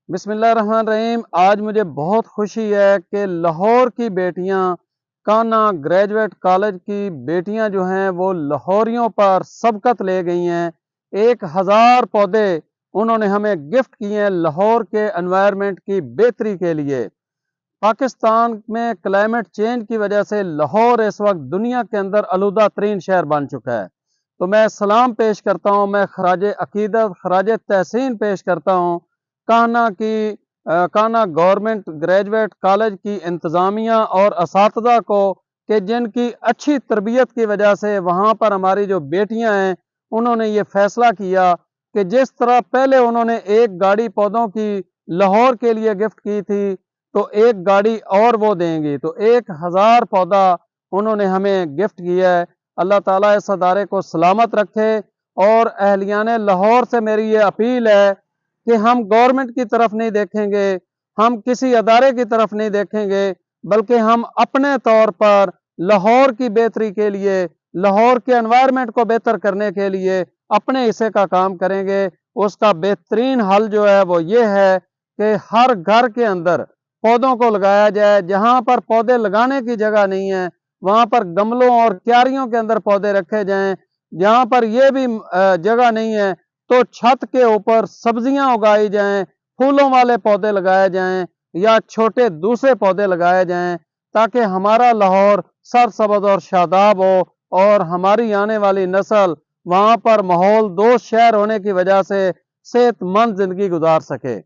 بسم اللہ الرحمن الرحیم۔ آج مجھے بہت خوشی ہے کہ لاہور کی بیٹیاں، کانا گریجویٹ کالج کی بیٹیاں جو ہیں وہ لاہوریوں پر سبقت لے گئی ہیں۔ 1000 پودے انہوں نے ہمیں گفٹ کیے ہیں لاہور کے انوائرمنٹ کی بہتری کے لیے۔ پاکستان میں کلائمیٹ چینج کی وجہ سے لاہور اس وقت دنیا کے اندر آلودہ ترین شہر بن چکا ہے۔ تو میں سلام پیش کرتا ہوں، میں خراج عقیدت خراج تحسین پیش کرتا ہوں کانا گورنمنٹ گریجویٹ کالج کی انتظامیہ اور اساتذہ کو، کہ جن کی اچھی تربیت کی وجہ سے وہاں پر ہماری جو بیٹیاں ہیں انہوں نے یہ فیصلہ کیا کہ جس طرح پہلے انہوں نے ایک گاڑی پودوں کی لاہور کے لیے گفٹ کی تھی تو ایک گاڑی اور وہ دیں گی، تو 1000 پودا انہوں نے ہمیں گفٹ کیا ہے۔ اللہ تعالیٰ اس ادارے کو سلامت رکھے، اور اہلیان لاہور سے میری یہ اپیل ہے کہ ہم گورنمنٹ کی طرف نہیں دیکھیں گے، ہم کسی ادارے کی طرف نہیں دیکھیں گے، بلکہ ہم اپنے طور پر لاہور کی بہتری کے لیے، لاہور کے انوائرمنٹ کو بہتر کرنے کے لیے اپنے حصے کا کام کریں گے۔ اس کا بہترین حل جو ہے وہ یہ ہے کہ ہر گھر کے اندر پودوں کو لگایا جائے۔ جہاں پر پودے لگانے کی جگہ نہیں ہے وہاں پر گملوں اور کیاریوں کے اندر پودے رکھے جائیں۔ جہاں پر یہ بھی جگہ نہیں ہے تو چھت کے اوپر سبزیاں اگائی جائیں، پھولوں والے پودے لگائے جائیں یا چھوٹے دوسرے پودے لگائے جائیں، تاکہ ہمارا لاہور سرسبز اور شاداب ہو، اور ہماری آنے والی نسل وہاں پر ماحول دوست شہر ہونے کی وجہ سے صحت مند زندگی گزار سکے۔